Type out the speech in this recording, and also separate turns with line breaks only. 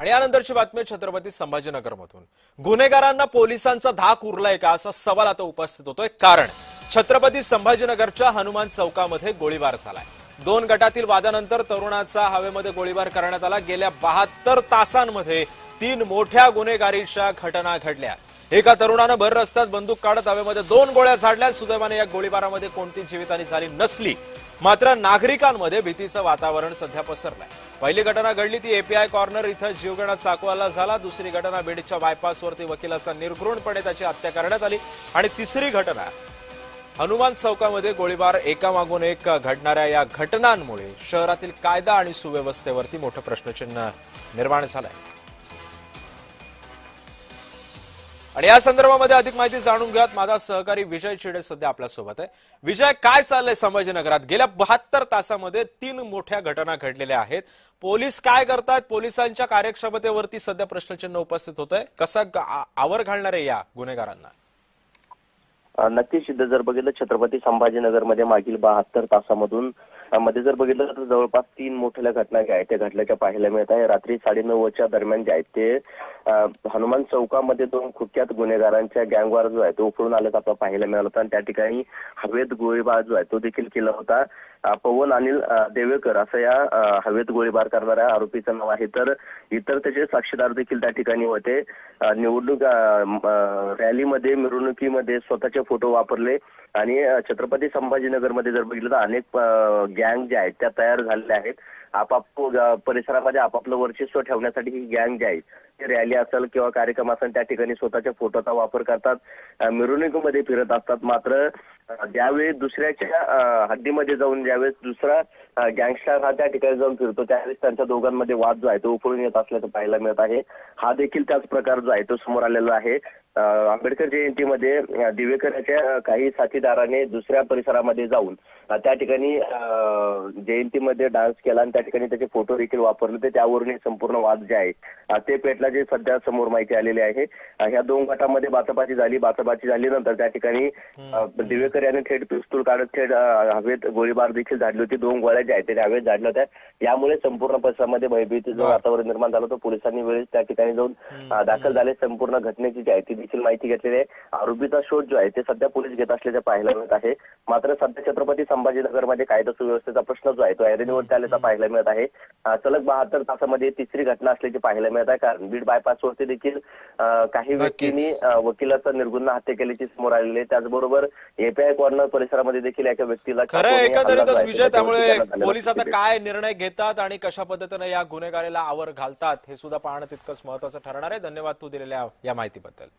आणि यानंतरची बातमी छत्रपती संभाजीनगरमधून गुन्हेगारांना पोलिसांचा धाक उरलाय का असा सवाल आता उपस्थित होतोय। कारण छत्रपती संभाजीनगरच्या हनुमान चौकामध्ये गोळीबार झालाय। दोन गटातील वादानंतर तरुणाचा हवेमध्ये गोळीबार करण्यात आला। गेल्या 72 तासांमध्ये 3 मोठ्या गुन्हेगारीच्या घटना घडल्या। एका तरुणानं भर रस्त्यात बंदूक काढत हवेमध्ये 2 गोळ्या झाडल्या। सुदैवाने या गोळीबारामध्ये कोणती जीवितहानी झाली नसली, मात्र नागरिकांमध्ये भीतीचं वातावरण सध्या पसरलंय। पहिली घटना घडली ती एपीआय कॉर्नर इथं जीवघेणा चाकूवाला झाला। दुसरी घटना बीडच्या बायपासवरती वकिलाचा निर्घृणपणे त्याची हत्या करण्यात आली आणि तिसरी घटना हनुमान चौकामध्ये गोळीबार। एकामागून एक घडणाऱ्या या घटनांमुळे शहरातील कायदा आणि सुव्यवस्थेवरती मोठं प्रश्नचिन्ह निर्माण झालंय। आणि या संदर्भामध्ये अधिक माहिती जाणून घेऊयात। माझा सहकारी विजय चिडे सध्या आपल्या सोबत आहे। विजय, काय चाललंय संभाजीनगरात? गेल्या 72 तासामध्ये 3 मोठ्या घटना घडलेल्या आहेत। पोलीस काय करतात? पोलिसांच्या कार्यक्षमतेवरती सध्या प्रश्नचिन्ह उपस्थित होत आहे। कसा आवर घालणार आहे या गुन्हेगारांना?
नक्कीच सिद्ध जर बघितलं छत्रपती संभाजीनगरमध्ये मागील 72 तासामधून मध्ये जर बघितलं तर जवळपास 3 मोठ्या घटना ज्या आहेत त्या घडल्याच्या पाहायला मिळत आहे। रात्री 9:30च्या दरम्यान जे आहेत ते हनुमान चौकामध्ये 2 कुख्यात गुन्हेगारांच्या गँगवर जो आहे तो उफळून आल्याचं आपल्याला पाहायला मिळालं होतं आणि त्या ठिकाणी हवेत गोळीबार जो आहे तो देखील केला होता। पवन अनिल देवेकर असं या हवेत गोळीबार करणाऱ्या आरोपीचं नाव आहे। तर इतर त्याचे साक्षीदार देखील त्या ठिकाणी होते। निवडणूक रॅलीमध्ये मिरवणुकीमध्ये स्वतःचे फोटो वापरले आणि छत्रपती संभाजीनगरमध्ये जर बघितलं तर अनेक गँग ज्या आहेत त्या तयार झालेल्या आहेत। आपापल्या परिसरामध्ये आपापलं वर्चस्व ठेवण्यासाठी ही गँग जी आहे रॅली असेल किंवा कार्यक्रम असेल त्या ठिकाणी स्वतःच्या फोटोचा वापर करतात, मिरवणुकीमध्ये फिरत असतात। मात्र ज्यावेळी दुसऱ्याच्या हद्दीमध्ये जाऊन ज्यावेळेस दुसरा गँगस्टर हा त्या ठिकाणी जाऊन फिरतो त्यावेळेस त्यांच्या दोघांमध्ये वाद जो आहे तो उफळून येत असल्याचं पाहायला मिळत आहे। हा देखील त्याच प्रकार जो आहे तो समोर आलेला आहे। आंबेडकर जयंतीमध्ये दिवेकरच्या काही साथीदाराने दुसऱ्या परिसरामध्ये जाऊन त्या ठिकाणी जयंतीमध्ये डान्स केला आणि त्या ठिकाणी त्याचे फोटो देखील वापरले होते। त्यावरून संपूर्ण वाद जे आहे ते पेटला, जे सध्या समोर माहिती आलेली आहे। ह्या 2 गटामध्ये बाचाबाची झाल्यानंतर त्या ठिकाणी दिवेकर याने थेट पिस्तूल काढत थेट हवेत गोळीबार देखील झाडली होती। 2 गोळ्या ज्या आहेत त्या हवेत झाडल्या होत्या। यामुळे संपूर्ण परिसरामध्ये भयभीतीचं वातावरण निर्माण झालं होतं। पोलिसांनी वेळेस त्या ठिकाणी जाऊन दाखल झाले। संपूर्ण घटनेची जी आहे ती देखील माहिती घेतलेली आहे। आरोपीचा शोध जो आहे ते सध्या पोलीस घेत असल्याचं पाहायला मिळत आहे। मात्र सध्या छत्रपती संभाजीनगरमध्ये कायदा सुव्यवस्थेचा प्रश्न जो आहे तो ऐरणीवरती आल्याचा पाहायला मिळत आहे। सलग 72 तासामध्ये तिसरी घटना असल्याची पाहायला मिळत आहे। कारण बीड बायपासवरती देखील काही व्यक्तींनी वकिलाचा निर्गुन्हा हत्या केल्याची समोर आलेली आहे। त्याचबरोबर एपीआय कॉर्नर परिसरामध्ये देखील एका व्यक्तीला
एकंदरीतच विजय, त्यामुळे पोलीस आता काय निर्णय घेतात आणि कशा पद्धतीने या गुन्हेगारीला आवर घालतात हे सुद्धा पाहणं तितकंच महत्त्वाचं ठरणार आहे। धन्यवाद तू दिलेल्या या माहितीबद्दल।